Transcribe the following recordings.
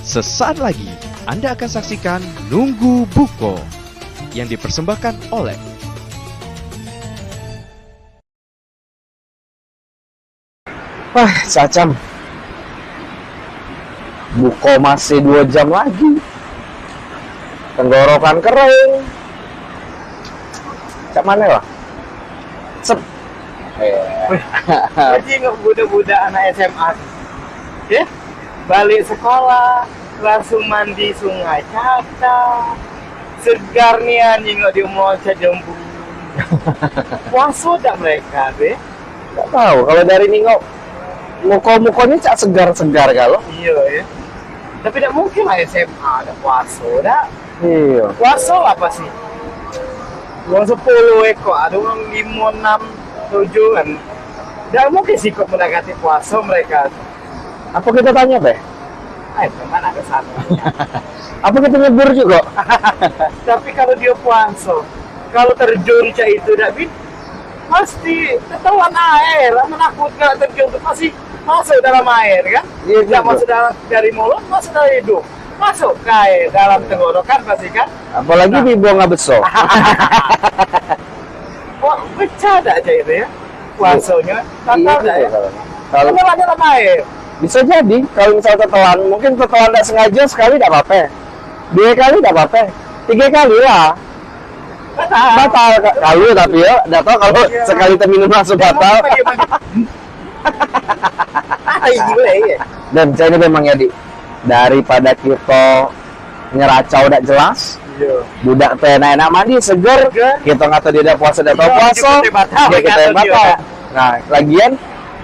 Sesaat lagi Anda akan saksikan Nunggu Buko yang dipersembahkan oleh Wah, Cacam. Buko masih 2 jam lagi. Tenggorokan kering. Cak mana lah? Sep. Jadi nggak budak-budak anak SMA, ya? Balik sekolah, langsung mandi sungai Cata. Segar nih anjing nggak diumoncat jembu. Puasa tak mereka, be? Gak tahu. Kalau dari nengok muko-mukonya cak segar-segar kalau. Iya ya. Tapi tidak mungkin lah SMA ada puasa, dah. Iya. Puasa apa sih? Uang 10 ekor, ada uang 5, 6, 7 kan. Tidak mungkin sih kok mendekati puasa mereka. Apa kita tanya, Beh? Ayo, mana ada sana. Apa kita nyebur juga? Tapi kalau dia puasa, kalau terjun cak itu tidak pasti tetelan air, menakutkan terjun itu pasti masuk dalam air kan? Iya, Tidak juga. masuk dari mulut, masuk dari hidung, masuk ke air dalam tenggorokan pasti kan? Apalagi di buang besok. Wah, pecah dah cak itu ya? Puasanya, tahu dah ya? Kalau Tetelan dalam air. bisa jadi, kalau misalnya tetelan, mungkin tetelan tidak sengaja sekali tidak apa-apa. 2 kali tidak apa-apa. 3 kali lah. Batal kali tapi ya, tidak tahu kalau sekali terminum langsung batal. Iya. Dan jadi memang ya daripada kita ngeracau tidak jelas, budak teh enak mandi seger, kita nggak tahu dia ada puasa dia tahu puasa, dia kita yang batal. Nah, lagian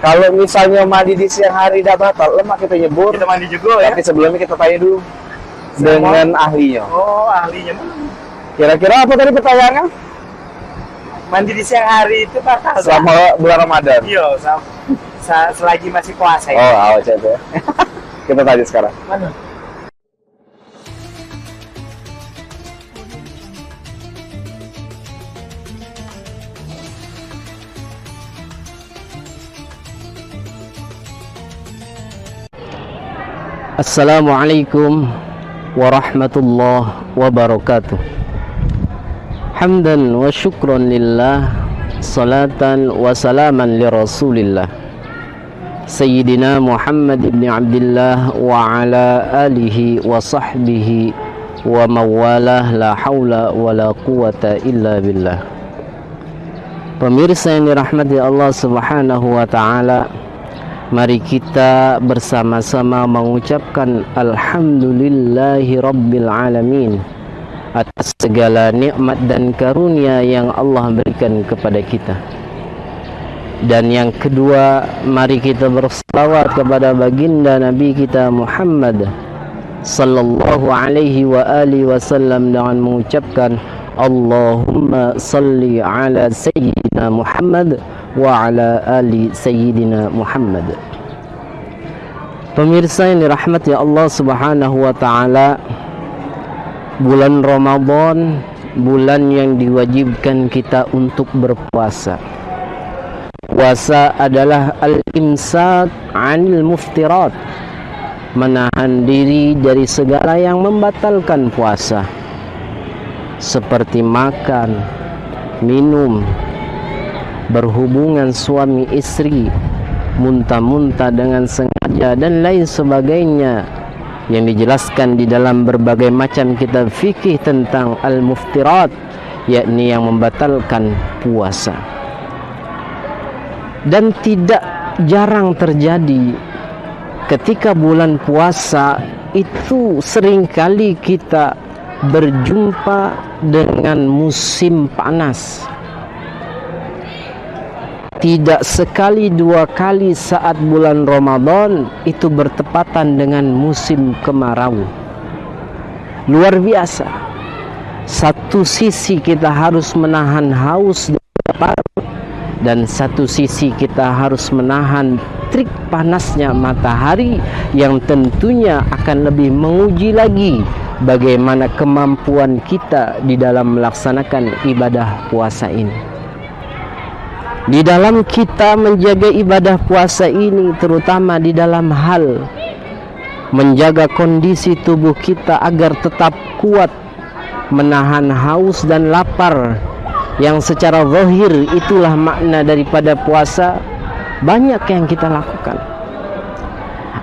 kalau misalnya mandi di siang hari tidak batal, lemak kita nyebur. Kita mandi juga ya. Tapi sebelumnya kita tanya dulu dengan ahlinya. Oh, ahlinya mana? Kira-kira apa tadi pertanyaannya? Mandi di siang hari itu batal. Selama bulan Ramadan. Iya, selagi masih puasa ya. Oh, awal ya. Kita tanya sekarang. Mana? Assalamualaikum warahmatullahi wabarakatuh. Hamdan wa syukran lillah, salatan wa salaman li rasulillah Sayyidina Muhammad ibn Abdullah wa ala alihi wa sahbihi wa mawalah, la hawla wa la quwata illa billah. Pemirsa yang dirahmati Allah subhanahu wa ta'ala, mari kita bersama-sama mengucapkan Alhamdulillahi Rabbil Alamin atas segala nikmat dan karunia yang Allah berikan kepada kita. Dan yang kedua, mari kita berselawat kepada baginda Nabi kita Muhammad sallallahu alaihi wa alihi wasallam dengan mengucapkan Allahumma salli ala Sayyidina Muhammad wa ala ali Sayyidina Muhammad. Pemirsa yang dirahmati Allah subhanahu wa ta'ala, bulan Ramadan, bulan yang diwajibkan kita untuk berpuasa. Puasa adalah al-imsak 'anil muftirat, menahan diri dari segala yang membatalkan puasa, seperti makan, minum, berhubungan suami istri, muntah-muntah dengan sengaja dan lain sebagainya yang dijelaskan di dalam berbagai macam kitab fikih tentang al-muftirat, yakni yang membatalkan puasa. Dan tidak jarang terjadi ketika bulan puasa itu seringkali kita berjumpa dengan musim panas. Tidak sekali 2 kali saat bulan Ramadan itu bertepatan dengan musim kemarau. Luar biasa. Satu sisi kita harus menahan haus dan lapar, dan satu sisi kita harus menahan terik panasnya matahari yang tentunya akan lebih menguji lagi bagaimana kemampuan kita di dalam melaksanakan ibadah puasa ini. Di dalam kita menjaga ibadah puasa ini, terutama di dalam hal menjaga kondisi tubuh kita agar tetap kuat menahan haus dan lapar, yang secara zahir itulah makna daripada puasa. Banyak yang kita lakukan.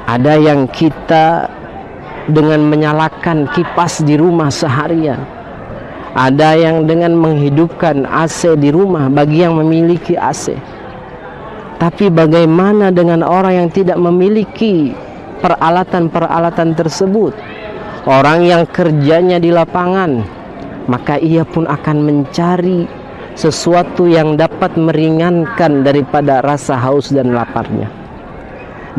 Ada yang kita dengan menyalakan kipas di rumah seharian, ada yang dengan menghidupkan AC di rumah bagi yang memiliki AC. Tapi bagaimana dengan orang yang tidak memiliki peralatan-peralatan tersebut? Orang yang kerjanya di lapangan, maka ia pun akan mencari sesuatu yang dapat meringankan daripada rasa haus dan laparnya.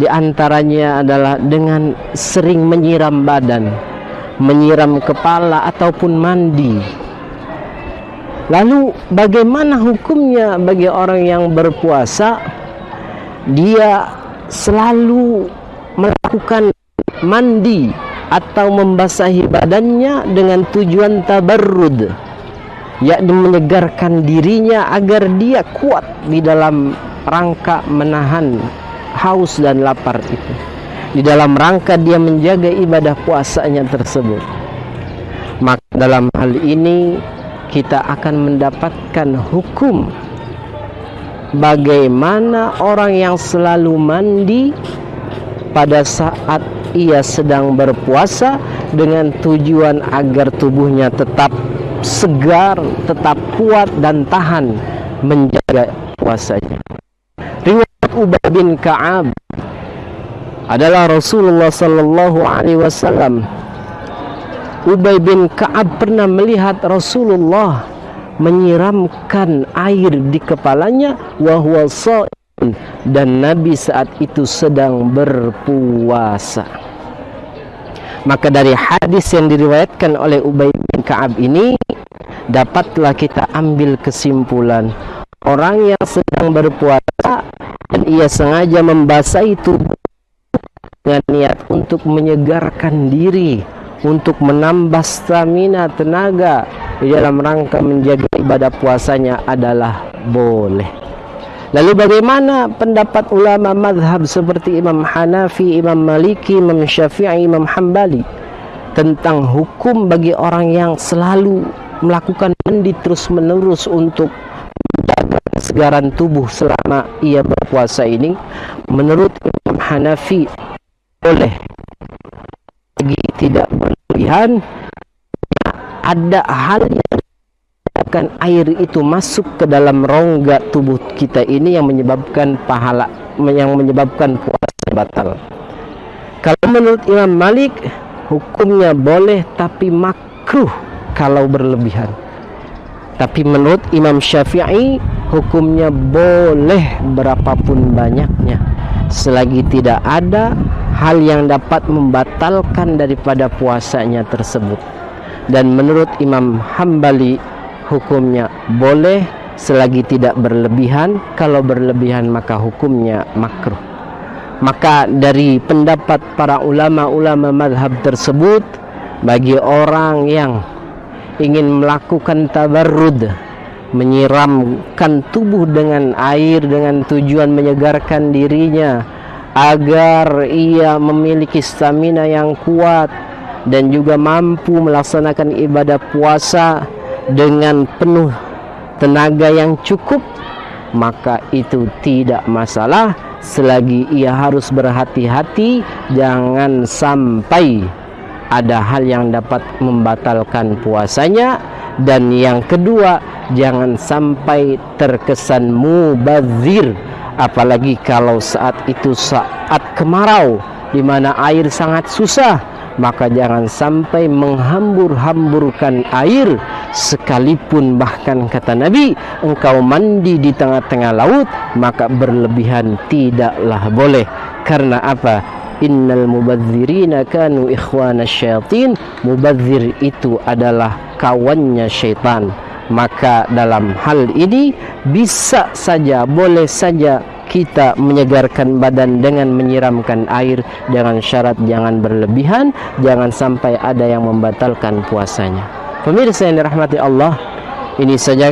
Di antaranya adalah dengan sering menyiram badan, menyiram kepala ataupun mandi. Lalu bagaimana hukumnya bagi orang yang berpuasa? Dia selalu melakukan mandi atau membasahi badannya dengan tujuan tabarrud, yakni menyegarkan dirinya agar dia kuat di dalam rangka menahan haus dan lapar itu, di dalam rangka dia menjaga ibadah puasanya tersebut. Maka dalam hal ini kita akan mendapatkan hukum bagaimana orang yang selalu mandi pada saat ia sedang berpuasa dengan tujuan agar tubuhnya tetap segar, tetap kuat dan tahan menjaga puasanya. Riwayat Ubay bin Ka'ab adalah Rasulullah sallallahu alaihi wasallam. Ubay bin Ka'ab pernah melihat Rasulullah menyiramkan air di kepalanya wa huwa sha'im, dan Nabi saat itu sedang berpuasa. Maka dari hadis yang diriwayatkan oleh Ubay bin Ka'ab ini dapatlah kita ambil kesimpulan, orang yang sedang berpuasa dan ia sengaja membasahi tubuh dengan niat untuk menyegarkan diri, untuk menambah stamina, tenaga di dalam rangka menjaga ibadah puasanya adalah boleh. Lalu bagaimana pendapat ulama mazhab seperti Imam Hanafi, Imam Maliki, Imam Syafi'i, Imam Hambali tentang hukum bagi orang yang selalu melakukan mandi terus menerus untuk menjaga kesegaran tubuh selama ia berpuasa ini? Menurut Imam Hanafi boleh, lagi tidak berlebihan. Ada hal yang akan air itu masuk ke dalam rongga tubuh kita ini yang menyebabkan puasa batal. Kalau menurut Imam Malik hukumnya boleh tapi makruh kalau berlebihan. Tapi menurut Imam Syafi'i hukumnya boleh berapapun banyaknya selagi tidak ada hal yang dapat membatalkan daripada puasanya tersebut. Dan menurut Imam Hambali hukumnya boleh selagi tidak berlebihan. Kalau berlebihan maka hukumnya makruh. Maka dari pendapat para ulama-ulama mazhab tersebut, bagi orang yang ingin melakukan tabarrud, menyiramkan tubuh dengan air dengan tujuan menyegarkan dirinya agar ia memiliki stamina yang kuat dan juga mampu melaksanakan ibadah puasa dengan penuh tenaga yang cukup, maka itu tidak masalah selagi ia harus berhati-hati jangan sampai ada hal yang dapat membatalkan puasanya. Dan yang kedua, jangan sampai terkesan mubazir, apalagi kalau saat itu saat kemarau di mana air sangat susah, maka jangan sampai menghambur-hamburkan air. Sekalipun bahkan kata Nabi, engkau mandi di tengah-tengah laut, maka berlebihan tidaklah boleh. Karena apa? Innal mubadzirina kanu ikhwana syayatin. Mubadzir itu adalah kawannya syaitan. Maka dalam hal ini bisa saja, boleh saja kita menyegarkan badan dengan menyiramkan air, dengan syarat jangan berlebihan, jangan sampai ada yang membatalkan puasanya. Pemirsa yang dirahmati Allah, ini saja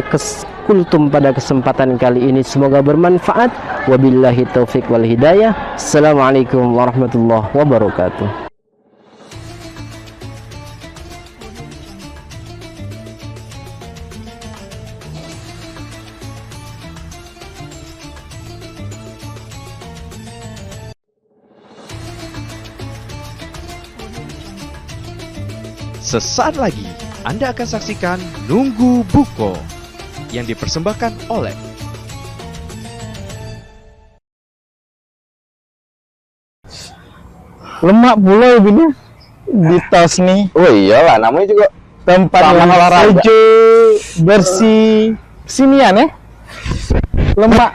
kultum pada kesempatan kali ini, semoga bermanfaat. Wabillahi taufik wal hidayah. Assalamualaikum warahmatullahi wabarakatuh. Sesaat lagi Anda akan saksikan Nunggu Buko yang dipersembahkan oleh Lemak pula ini di tos nih. Oh iyalah, namanya juga Tempat Taman yang olahraga. sejuk, bersih. Sinian ya. Lemak.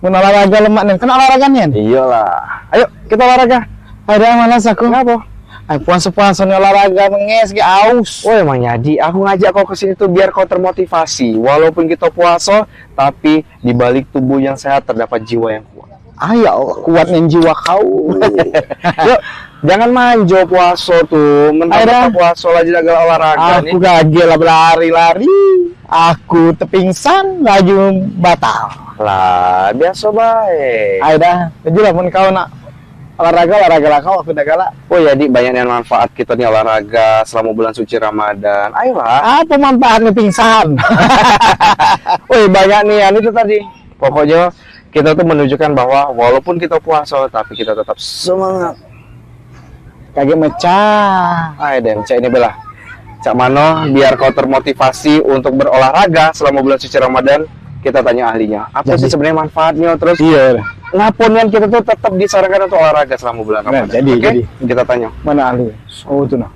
Mun olahraga lemak nih. Kan olahraga nih. iyalah. Ayo kita olahraga. Ada malas aku. Kenapa? Ay, puasa-puasa nih olahraga menges ke aus. Oh emang Yadi, aku ngajak kau kesini tuh biar kau termotivasi. Walaupun kita puasa, tapi di balik tubuh yang sehat terdapat jiwa yang kuat. Ayo kuatnya jiwa kau. Yuk, jangan manjo puasa tuh. Mentang-mentang puasa lagi jaga olahraga nih. Aku gagal berlari-lari. Aku tepingsan laju batal. Lah, biasa baik. Ayo dah, lah pun kau nak olahraga lah kau, aku dah galak. Oh ya, Di, banyak yang manfaat kita nih olahraga selama bulan suci Ramadan. Ayolah. Apa manfaatnya pingsan? Woi, banyak nih, itu tadi. Pokoknya kita tuh menunjukkan bahwa walaupun kita puasa, tapi kita tetap semangat. Kaget mecah. Ayo deh, Cak ini belah. Cak Mano, biar kau termotivasi untuk berolahraga selama bulan suci Ramadan, kita tanya ahlinya. Apa sih sebenarnya manfaatnya? Terus Iya. ngapunian kita tuh tetap disarankan untuk olahraga selama bulan Ramadan. jadi. Kita tanya. Mana ahli? Oh itu nah.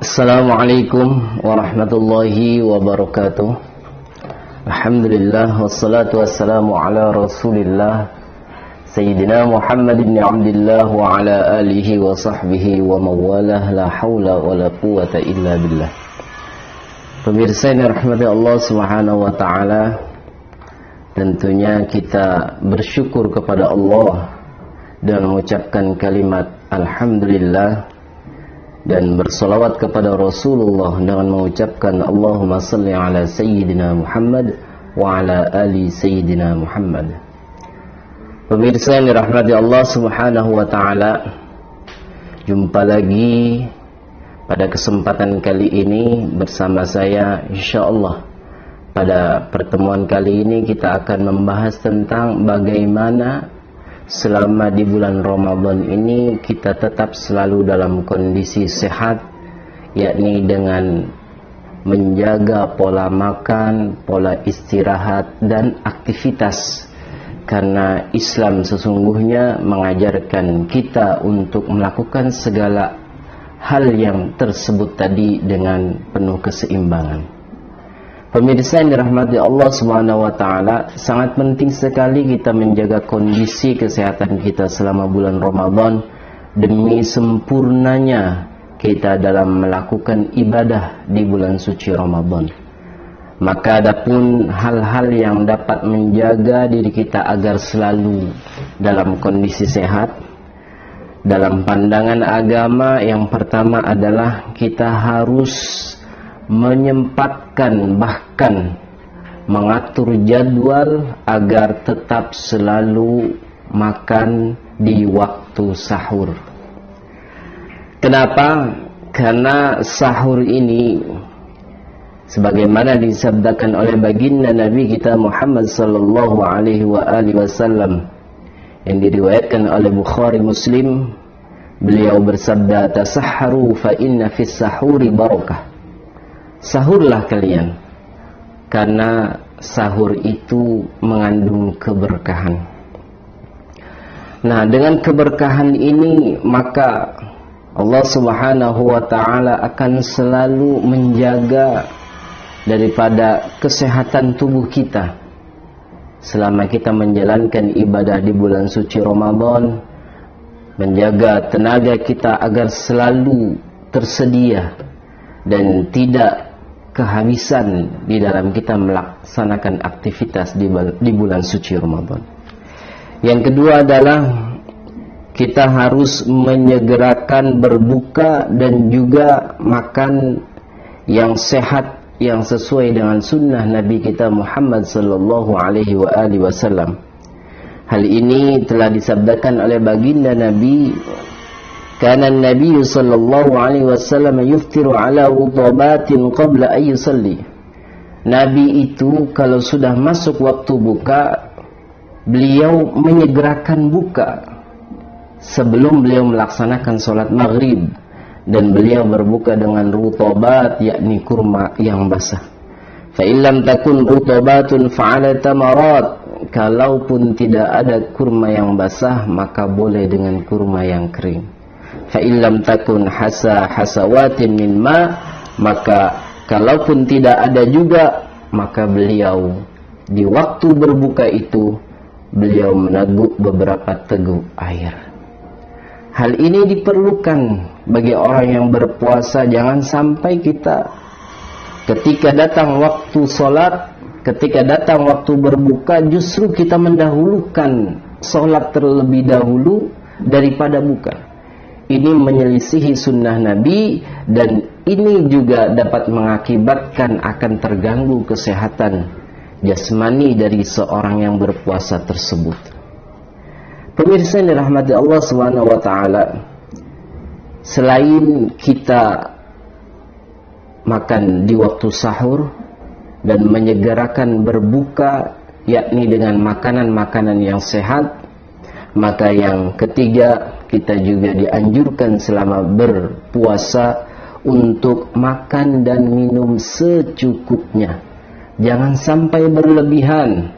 Assalamualaikum warahmatullahi wabarakatuh. Alhamdulillah wassalatu wassalamu ala Rasulillah Sayyidina Muhammad ibn Abdullah wa ala alihi wa sahbihi wa mawalah, la hawla wa la quwata illa billah. Pemirsa yang dirahmati Allah Subhanahu wa taala, tentunya kita bersyukur kepada Allah dan mengucapkan kalimat alhamdulillah dan bersolawat kepada Rasulullah dengan mengucapkan Allahumma salli ala Sayyidina Muhammad wa ala ali Sayyidina Muhammad. Pemirsa yang dirahmati Allah Subhanahu wa taala, jumpa lagi pada kesempatan kali ini bersama saya insyaallah. Pada pertemuan kali ini kita akan membahas tentang bagaimana selama di bulan Ramadan ini kita tetap selalu dalam kondisi sehat, yakni dengan menjaga pola makan, pola istirahat dan aktivitas. Karena Islam sesungguhnya mengajarkan kita untuk melakukan segala hal yang tersebut tadi dengan penuh keseimbangan. Pemirsa yang dirahmati Allah Subhanahu wa taala, sangat penting sekali kita menjaga kondisi kesehatan kita selama bulan Ramadan demi sempurnanya kita dalam melakukan ibadah di bulan suci Ramadan. Maka adapun hal-hal yang dapat menjaga diri kita agar selalu dalam kondisi sehat, dalam pandangan agama yang pertama adalah kita harus menyempatkan, bahkan mengatur jadwal agar tetap selalu makan di waktu sahur. Kenapa? Karena sahur ini sebagaimana disabdakan oleh baginda Nabi kita Muhammad sallallahu alaihi wasallam yang diriwayatkan oleh Bukhari Muslim, beliau bersabda, tasahharu fa inna fis sahuri barakah. Sahurlah kalian, karena sahur itu mengandung keberkahan. Nah, dengan keberkahan ini maka Allah Subhanahu wa taala akan selalu menjaga daripada kesehatan tubuh kita selama kita menjalankan ibadah di bulan suci Ramadan, menjaga tenaga kita agar selalu tersedia dan tidak kehabisan di dalam kita melaksanakan aktivitas di bulan suci Ramadan. Yang kedua adalah kita harus menyegerakan berbuka dan juga makan yang sehat, yang sesuai dengan sunnah Nabi kita Muhammad sallallahu alaihi wasallam. Hal ini telah disabdakan oleh baginda Nabi Kana an-nabiy sallallahu alaihi wasallam yuftiru ala rutabatin qabla an yusalli. Nabi itu kalau sudah masuk waktu buka, beliau menyegerakan buka sebelum beliau melaksanakan sholat maghrib, dan beliau berbuka dengan rutabat, yakni kurma yang basah. Fa illam takun rutabatun fa'ala tamarat. Kalaupun tidak ada kurma yang basah, maka boleh dengan kurma yang kering. Fa illam takun hasawatin min ma, maka kalaupun tidak ada juga, maka beliau di waktu berbuka itu beliau meneguk beberapa teguk air. Hal ini diperlukan bagi orang yang berpuasa. Jangan sampai kita ketika datang waktu sholat, ketika datang waktu berbuka, justru kita mendahulukan sholat terlebih dahulu daripada buka. Ini menyelisihi sunnah Nabi, dan ini juga dapat mengakibatkan akan terganggu kesehatan jasmani dari seorang yang berpuasa tersebut. Pemirsa yang dirahmati Allah Subhanahu wa taala, selain kita makan di waktu sahur dan menyegerakan berbuka, yakni dengan makanan-makanan yang sehat, maka yang ketiga, kita juga dianjurkan selama berpuasa untuk makan dan minum secukupnya. Jangan sampai berlebihan.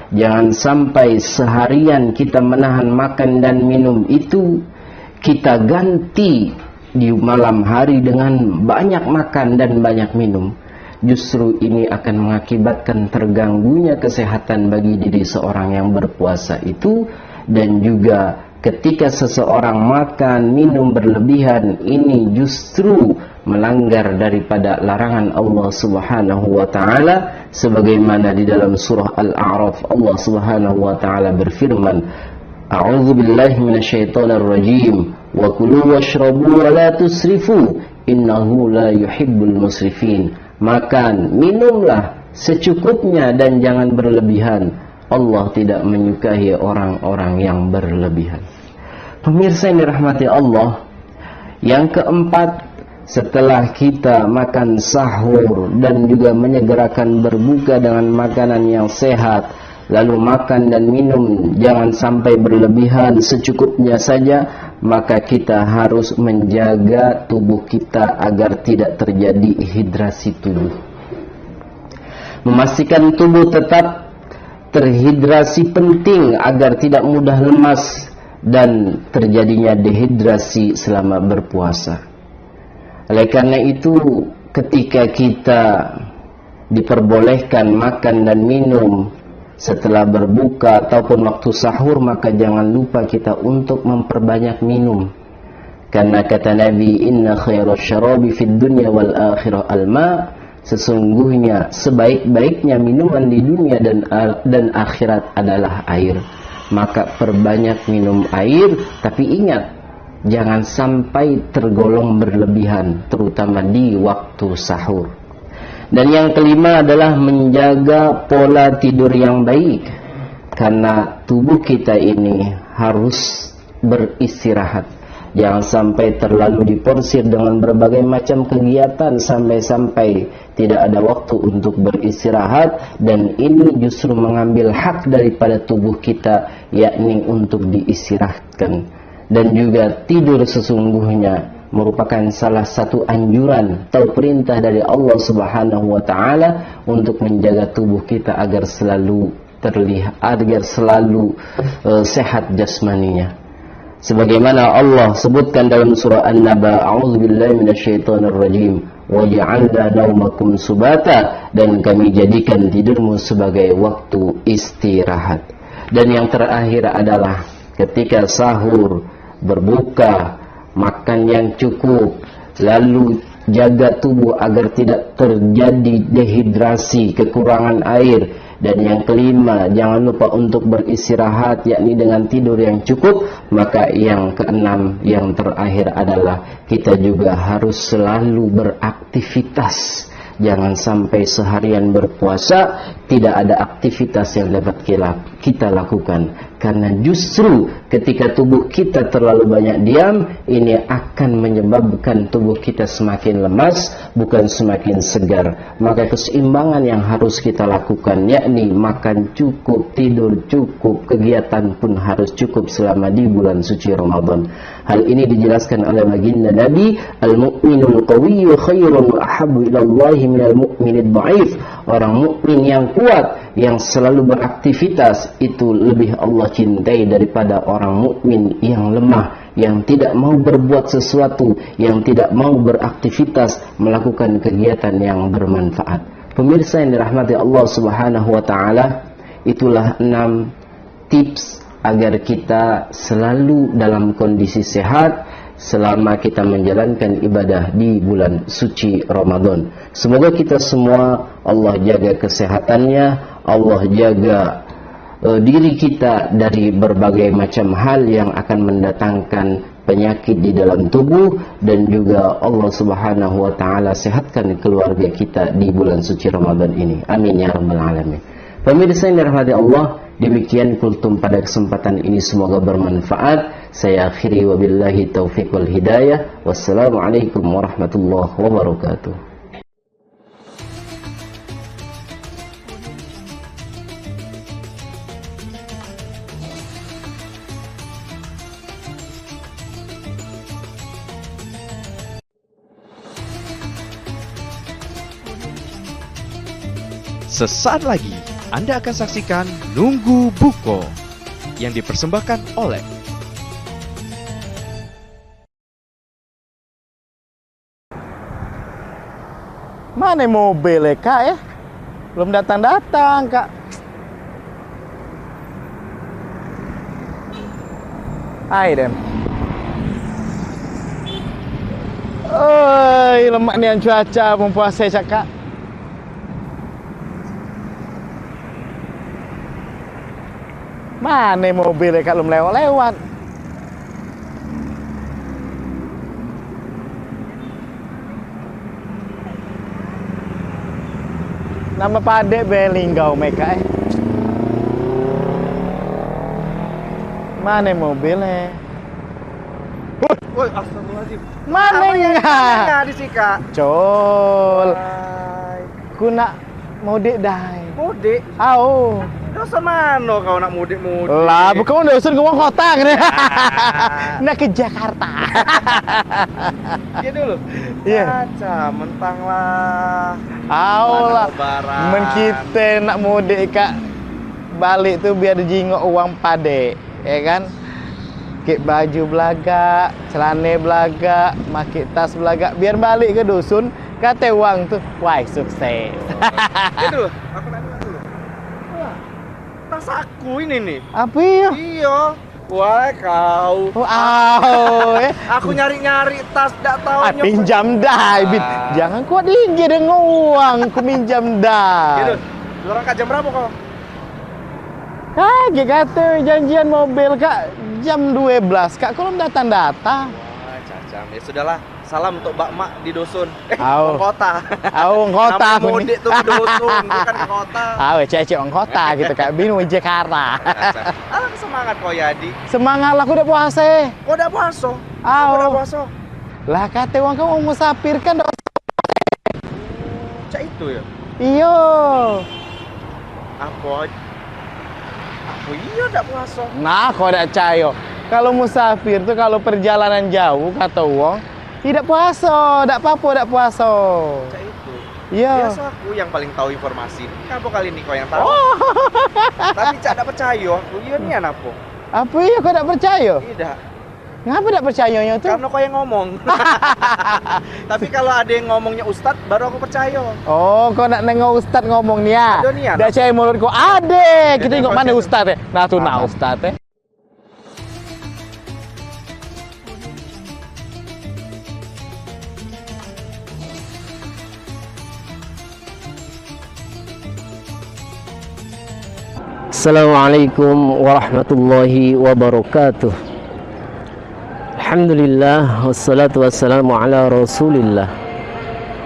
Jangan sampai seharian kita menahan makan dan minum itu, kita ganti di malam hari dengan banyak makan dan banyak minum. Justru ini akan mengakibatkan terganggunya kesehatan bagi diri seorang yang berpuasa itu. Dan juga ketika seseorang makan, minum berlebihan, ini justru melanggar daripada larangan Allah Subhanahu wa taala, sebagaimana di dalam surah Al-A'raf Allah Subhanahu wa taala berfirman, A'udzu billahi minasyaitonir rajim, wa kulu washrabu wa la tusrifu, innahu la yuhibbul musrifin. Makan, minumlah secukupnya dan jangan berlebihan. Allah tidak menyukai orang-orang yang berlebihan. Pemirsa yang dirahmati Allah, yang keempat, setelah kita makan sahur dan juga menyegerakan berbuka dengan makanan yang sehat, lalu makan dan minum jangan sampai berlebihan, secukupnya saja, maka kita harus menjaga tubuh kita agar tidak terjadi hidrasi tubuh. Memastikan tubuh tetap terhidrasi penting agar tidak mudah lemas dan terjadinya dehidrasi selama berpuasa. Oleh karena itu, ketika kita diperbolehkan makan dan minum setelah berbuka ataupun waktu sahur, maka jangan lupa kita untuk memperbanyak minum. Karena kata Nabi, inna khairas syarabi fid dunya wal akhirah al-ma'. Sesungguhnya sebaik-baiknya minuman di dunia dan akhirat adalah air. Maka perbanyak minum air, tapi ingat, jangan sampai tergolong berlebihan, terutama di waktu sahur. Dan yang kelima adalah menjaga pola tidur yang baik, karena tubuh kita ini harus beristirahat. Jangan sampai terlalu diporsir dengan berbagai macam kegiatan sampai-sampai tidak ada waktu untuk beristirahat, dan ini justru mengambil hak daripada tubuh kita, yakni untuk diistirahatkan. Dan juga tidur sesungguhnya merupakan salah satu anjuran atau perintah dari Allah Subhanahu wa taala untuk menjaga tubuh kita agar selalu terlihat, agar selalu sehat jasmaninya. Sebagaimana Allah sebutkan dalam surah An-Naba, A'udzubillahi minasyaitonir rajim, wa ja'alna naumakum subata, dan kami jadikan tidurmu sebagai waktu istirahat. Dan yang terakhir adalah ketika sahur, berbuka, makan yang cukup, lalu jaga tubuh agar tidak terjadi dehidrasi, kekurangan air. Dan yang kelima, jangan lupa untuk beristirahat, yakni dengan tidur yang cukup. Maka yang keenam, yang terakhir adalah kita juga harus selalu beraktivitas. Jangan sampai seharian berpuasa tidak ada aktivitas yang dapat kita lakukan. Karena justru ketika tubuh kita terlalu banyak diam, ini akan menyebabkan tubuh kita semakin lemas, bukan semakin segar. Maka keseimbangan yang harus kita lakukan, yakni makan cukup, tidur cukup, kegiatan pun harus cukup selama di bulan suci Ramadan. Hal ini dijelaskan oleh baginda Nabi, al-mu'minul qawiyyu khairun wa ahabbu ila Allah minal mu'minid dha'if. Orang mukmin yang kuat, yang selalu beraktivitas, itu lebih Allah cintai daripada orang mukmin yang lemah, yang tidak mau berbuat sesuatu, yang tidak mau beraktivitas, melakukan kegiatan yang bermanfaat. Pemirsa yang dirahmati Allah Subhanahu wa taala, itulah 6 tips agar kita selalu dalam kondisi sehat selama kita menjalankan ibadah di bulan suci Ramadan. Semoga kita semua Allah jaga kesehatannya, Allah jaga diri kita dari berbagai macam hal yang akan mendatangkan penyakit di dalam tubuh, dan juga Allah Subhanahu wa taala sehatkan keluarga kita di bulan suci Ramadan ini. Amin ya rabbal alamin. Pemirsa yang dirahmati Allah, demikian kultum pada kesempatan ini, semoga bermanfaat. Saya akhiri wabillahi taufiq wal hidayah. Wassalamualaikum warahmatullahi wabarakatuh. Sesaat lagi Anda akan saksikan Nunggu Buko yang dipersembahkan oleh Mana mobil Kak ya? Belum datang-datang Kak. Hai Dem. Oi, lemak nian cuaca puasa Kak. Mana mobil Kak belum lewat-lewat. Nama Padek Belinggau mereka Mana mobilnya? Woi, astagfirullahaladzim. Mana ya di sini, Kak? Col. Ku nak mudik dai. Mudik? Au. Dosa mana kau nak mudik-mudik? Lah, bukan dosen ke kota kan. Nak ke Jakarta. Iya dulu. Iya. Aca, mentang lah. Aulah. Lebaran. Men kita nak mudik Kak. Balik tuh biar dijingok uang Padek, ya kan? Kek baju belaga, celana belaga, makik tas belaga, biar balik ke dusun, kata uang tuh, wah sukses. Itu, aku nanya dulu. Wah, tas aku ini nih. Apa ya? Iya. Wah, kau. Aku nyari-nyari tas, tak tahu. Pinjam dah, Bin. Jangan kuat tinggi dengan uang, ku minjam dah. Gitu. Orang jam berapa kau? Kaget kata janjian mobil Kak jam 12. Kak belum datang-datang. Wah, cacam. Ya sudahlah. Salam untuk Mbak Mak di dusun. Au. Kota. Au, kota. Nama mudik tuh ke dusun, bukan ke kota. Au, cecek orang kota gitu Kak. Binu Jakarta. Alah, semangat kau Yadi. Semangat lah, aku udah puasa. Kau udah puasa? Au. Udah puasa. Lah kata orang kamu musafir kan dong. Cak itu ya? Iyo. Apa? Iya udah puasa. Nah, kau udah cayo. Kalau musafir tuh kalau perjalanan jauh kata uang tidak puasa, tidak apa-apa tidak puasa. Cak itu. Iya. Biasa aku yang paling tahu informasi. Kenapa kali ini kau yang tahu? Tapi Cak tidak percaya aku. Iya nih apa? Apa iya kau tidak percaya? Tidak. Ngapa tidak percayanya tuh? Karena kau yang ngomong. Tapi kalau ada yang ngomongnya Ustadz, baru aku percaya. Oh, kau nak nengok Ustadz ngomong nih ya? Ada nih ya. Dak cai mulut kau ada. Kita tengok mana Ustadz ya? Nah tuh nah Ustadz ya. Assalamualaikum warahmatullahi wabarakatuh. Alhamdulillah wassalatu wassalamu ala Rasulillah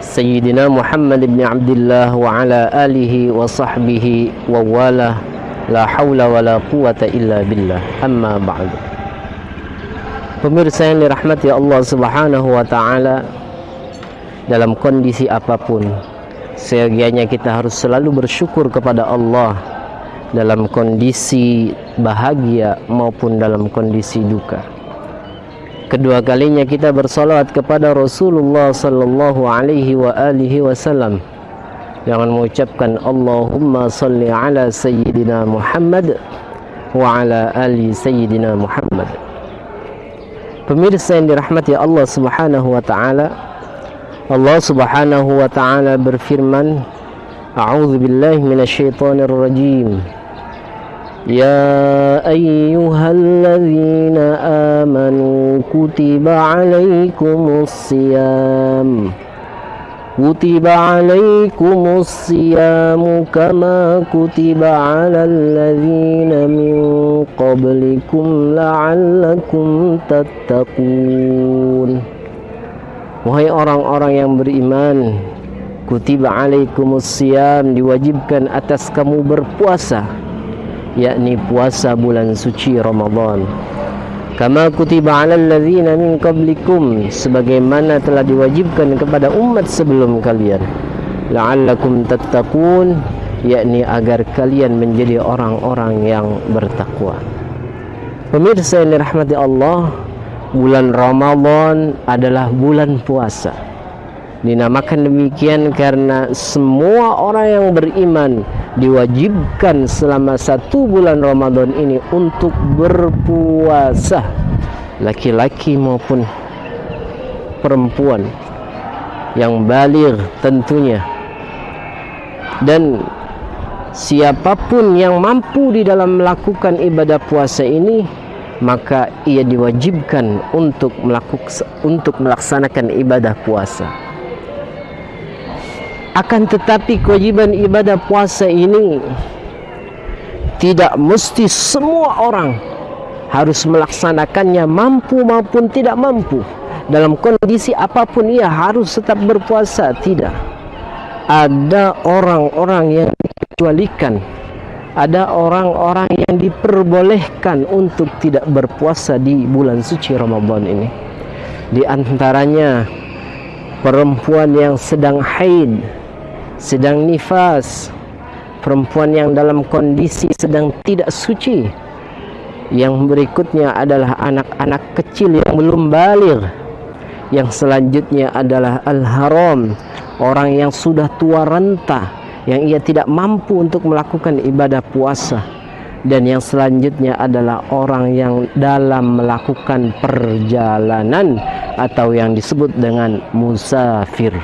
Sayyidina Muhammad ibn Abdullah wa ala alihi wa sahbihi wa wala. La haula wala quwata illa billah. Amma ba'du. Pemirsa yang dirahmati Allah Subhanahu wa taala, dalam kondisi apapun seyogianya kita harus selalu bersyukur kepada Allah, dalam kondisi bahagia maupun dalam kondisi duka. Kedua kalinya kita bersolawat kepada Rasulullah sallallahu alaihi wa alihi wasallam dengan mengucapkan Allahumma salli ala Sayyidina Muhammad wa ala ali Sayyidina Muhammad. Pemirsa yang dirahmati Allah Subhanahu wa taala, Allah Subhanahu wa taala berfirman, A'udzu billahi minasyaitonir rajim. Ya ayyuhalladzina amanu kutiba alaikumus siyam Kutiba alaikumus siyamu kama kutiba alal ladzina min qablikum la'allakum tattaqun. Wahai orang-orang yang beriman, kutiba alaikumus siyam, diwajibkan atas kamu berpuasa, yakni puasa bulan suci Ramadan. Kama kutiba alal ladzina min qablikum, sebagaimana telah diwajibkan kepada umat sebelum kalian. La'allakum tattaqun, yakni agar kalian menjadi orang-orang yang bertakwa. Pemirsa yang dirahmati Allah, bulan Ramadan adalah bulan puasa. Dinamakan demikian karena semua orang yang beriman diwajibkan selama 1 bulan Ramadan ini untuk berpuasa, laki-laki maupun perempuan yang baligh tentunya. Dan siapapun yang mampu di dalam melakukan ibadah puasa ini, maka ia diwajibkan untuk melaksanakan ibadah puasa. Akan tetapi kewajiban ibadah puasa ini tidak mesti semua orang harus melaksanakannya, mampu maupun tidak mampu. Dalam kondisi apapun ia harus tetap berpuasa, tidak. Ada orang-orang yang dikecualikan, ada orang-orang yang diperbolehkan untuk tidak berpuasa di bulan suci Ramadan ini. Di antaranya perempuan yang sedang haid, sedang nifas, perempuan yang dalam kondisi sedang tidak suci. Yang berikutnya adalah anak-anak kecil yang belum baligh. Yang selanjutnya adalah al-haram, orang yang sudah tua renta, yang ia tidak mampu untuk melakukan ibadah puasa. Dan yang selanjutnya adalah orang yang dalam melakukan perjalanan atau yang disebut dengan musafir.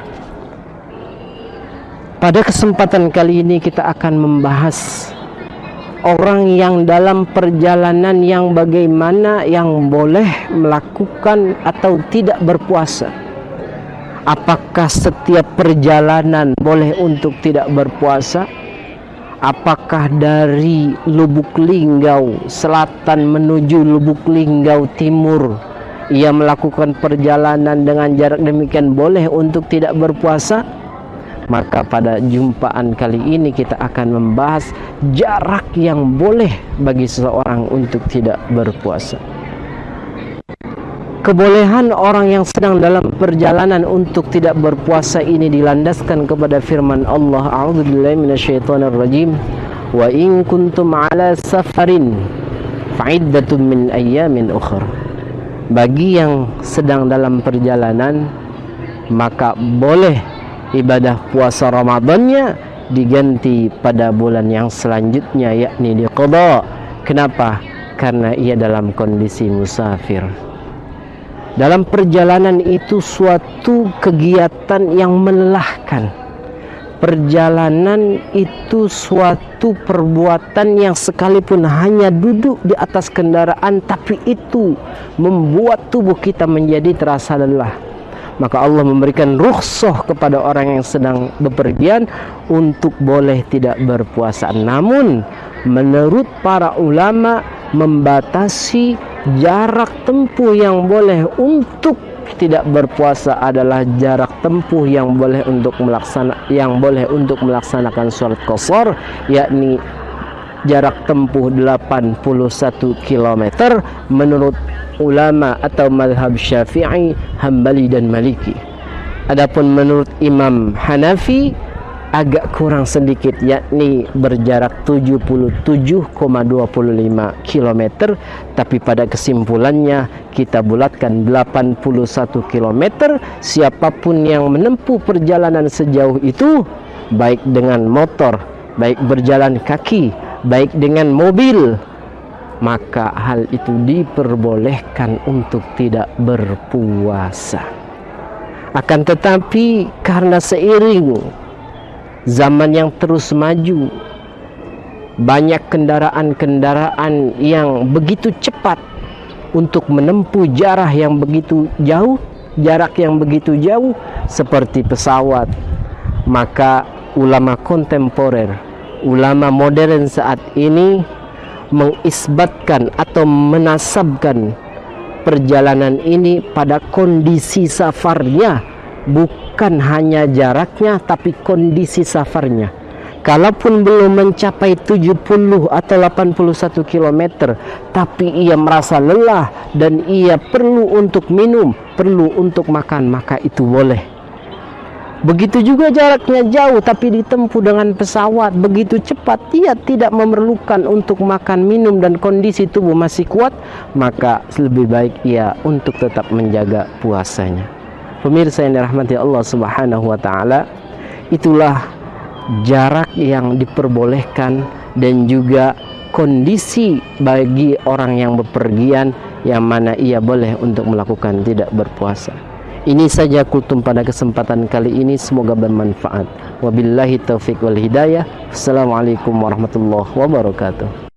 Pada kesempatan kali ini kita akan membahas orang yang dalam perjalanan yang bagaimana yang boleh melakukan atau tidak berpuasa. Apakah setiap perjalanan boleh untuk tidak berpuasa? Apakah dari Lubuk Linggau Selatan menuju Lubuk Linggau Timur ia melakukan perjalanan dengan jarak demikian boleh untuk tidak berpuasa? Maka pada jumpaan kali ini kita akan membahas jarak yang boleh bagi seseorang untuk tidak berpuasa. Kebolehan orang yang sedang dalam perjalanan untuk tidak berpuasa ini dilandaskan kepada firman Allah, A'udzubillahi minasyaitonirrajim, wa in kuntum ala safarin fa'iddatun min ayyamin ukhra. Bagi yang sedang dalam perjalanan, maka boleh ibadah puasa Ramadannya diganti pada bulan yang selanjutnya, yakni diqadha. Kenapa? Karena ia dalam kondisi musafir. Dalam perjalanan itu suatu kegiatan yang melelahkan. Perjalanan itu suatu perbuatan yang sekalipun hanya duduk di atas kendaraan, tapi itu membuat tubuh kita menjadi terasa lelah. Maka Allah memberikan rukhsah kepada orang yang sedang bepergian untuk boleh tidak berpuasa. Namun menurut para ulama membatasi jarak tempuh yang boleh untuk tidak berpuasa adalah jarak tempuh yang boleh untuk melaksanakan sholat qashar, yakni jarak tempuh 81 km menurut ulama atau mazhab Syafi'i, Hambali dan Maliki. Adapun menurut Imam Hanafi agak kurang sedikit, yakni berjarak 77,25 km, tapi pada kesimpulannya kita bulatkan 81 km. Siapapun yang menempuh perjalanan sejauh itu, baik dengan motor, baik berjalan kaki, baik dengan mobil, maka hal itu diperbolehkan untuk tidak berpuasa. Akan tetapi karena seiring zaman yang terus maju, banyak kendaraan-kendaraan yang begitu cepat untuk menempuh jarak yang begitu jauh seperti pesawat, maka ulama kontemporer, ulama modern saat ini mengisbatkan atau menasabkan perjalanan ini pada kondisi safarnya, bukan hanya jaraknya tapi kondisi safarnya. Kalaupun belum mencapai 70 atau 81 km, tapi ia merasa lelah dan ia perlu untuk minum, perlu untuk makan, maka itu boleh. Begitu juga jaraknya jauh tapi ditempuh dengan pesawat begitu cepat, ia tidak memerlukan untuk makan, minum dan kondisi tubuh masih kuat, maka lebih baik ia untuk tetap menjaga puasanya. Pemirsa yang dirahmati Allah Subhanahu wa taala, itulah jarak yang diperbolehkan dan juga kondisi bagi orang yang bepergian yang mana ia boleh untuk melakukan tidak berpuasa. Ini saja kultum pada kesempatan kali ini, semoga bermanfaat. Wabillahi taufiq wal hidayah. Assalamualaikum warahmatullahi wabarakatuh.